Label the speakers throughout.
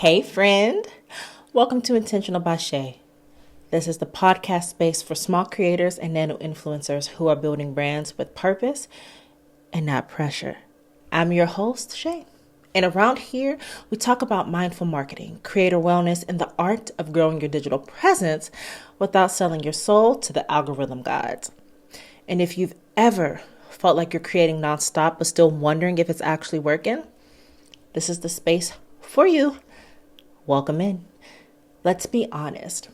Speaker 1: Hey friend, welcome to Intentional by Shae. This is the podcast space for small creators and nano influencers who are building brands with purpose and not pressure. I'm your host, Shae. And around here, we talk about mindful marketing, creator wellness, and the art of growing your digital presence without selling your soul to the algorithm gods. And if you've ever felt like you're creating nonstop but still wondering if it's actually working, this is the space for you. Welcome in. Let's be honest.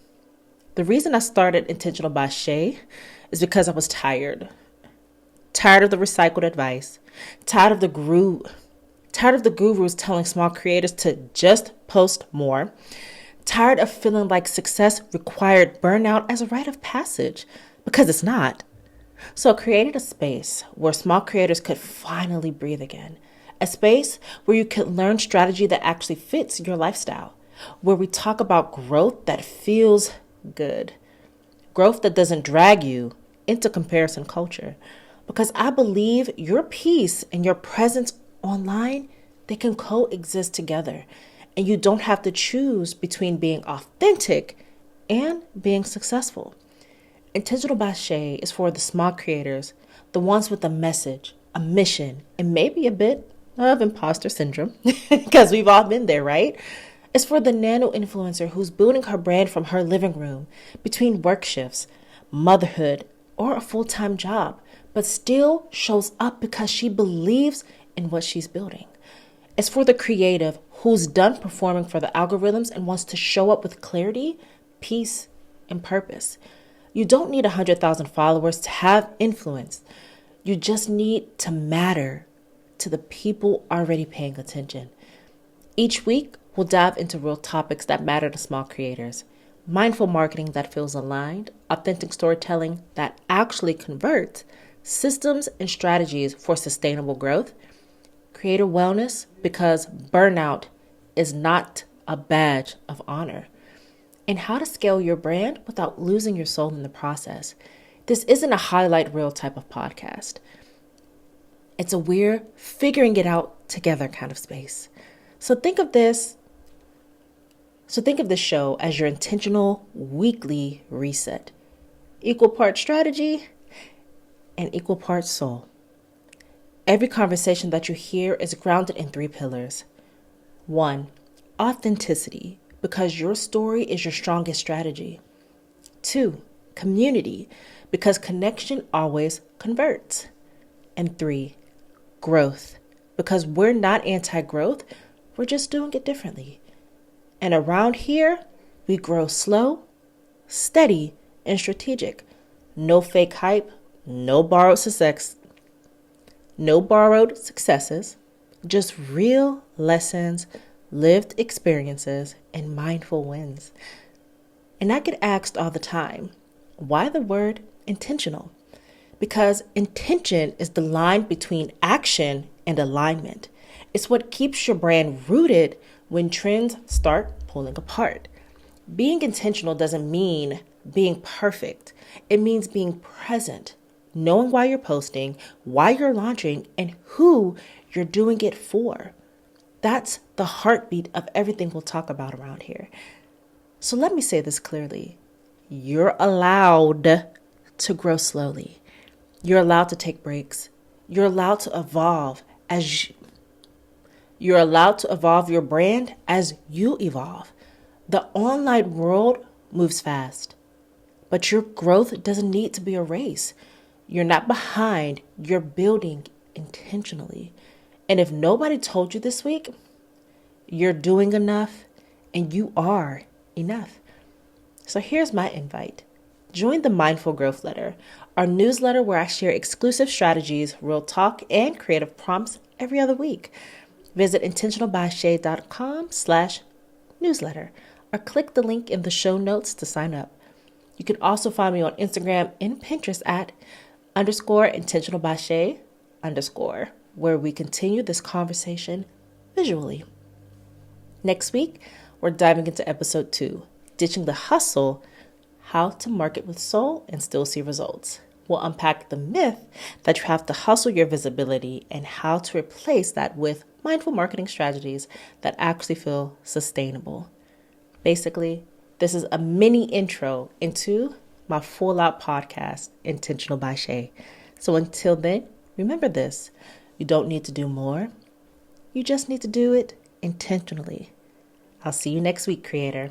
Speaker 1: The reason I started Intentional by Shae is because I was tired. Tired of the recycled advice. Tired of the gurus telling small creators to just post more. Tired of feeling like success required burnout as a rite of passage, because it's not. So I created a space where small creators could finally breathe again. A space where you could learn strategy that actually fits your lifestyle. Where we talk about growth that feels good. Growth that doesn't drag you into comparison culture. Because I believe your peace and your presence online, they can coexist together. And you don't have to choose between being authentic and being successful. Intentional by Shae is for the small creators, the ones with a message, a mission, and maybe a bit of imposter syndrome. Because we've all been there, right? It's for the nano influencer who's building her brand from her living room, between work shifts, motherhood, or a full-time job, but still shows up because she believes in what she's building. It's for the creative who's done performing for the algorithms and wants to show up with clarity, peace, and purpose. You don't need 100,000 followers to have influence. You just need to matter to the people already paying attention. Each week, we'll dive into real topics that matter to small creators. Mindful marketing that feels aligned, authentic storytelling that actually converts, systems and strategies for sustainable growth, creator wellness because burnout is not a badge of honor, and how to scale your brand without losing your soul in the process. This isn't a highlight reel type of podcast. It's a we're figuring it out together kind of space. So think of this show as your intentional weekly reset. Equal part strategy and equal part soul. Every conversation that you hear is grounded in 3 pillars. 1, authenticity, because your story is your strongest strategy. 2, community, because connection always converts. And 3, growth, because we're not anti-growth, we're just doing it differently. And around here, we grow slow, steady, and strategic. No fake hype, no borrowed successes, just real lessons, lived experiences, and mindful wins. And I get asked all the time, why the word intentional? Because intention is the line between action and alignment. It's what keeps your brand rooted when trends start pulling apart. Being intentional doesn't mean being perfect. It means being present, knowing why you're posting, why you're launching, and who you're doing it for. That's the heartbeat of everything we'll talk about around here. So let me say this clearly. You're allowed to grow slowly. You're allowed to take breaks. You're allowed to evolve You're allowed to evolve your brand as you evolve. The online world moves fast, but your growth doesn't need to be a race. You're not behind, you're building intentionally. And if nobody told you this week, you're doing enough and you are enough. So here's my invite. Join the Mindful Growth Letter, our newsletter where I share exclusive strategies, real talk, and creative prompts every other week. Visit intentionalbyshae.com/newsletter or click the link in the show notes to sign up. You can also find me on Instagram and Pinterest at _intentionalbyshae_, where we continue this conversation visually. Next week, we're diving into episode 2, Ditching the Hustle, How to Market with Soul and Still See Results. We'll unpack the myth that you have to hustle your visibility and how to replace that with mindful marketing strategies that actually feel sustainable. Basically, this is a mini intro into my full out podcast, Intentional by Shae. So until then, remember this: you don't need to do more. You just need to do it intentionally. I'll see you next week, creator.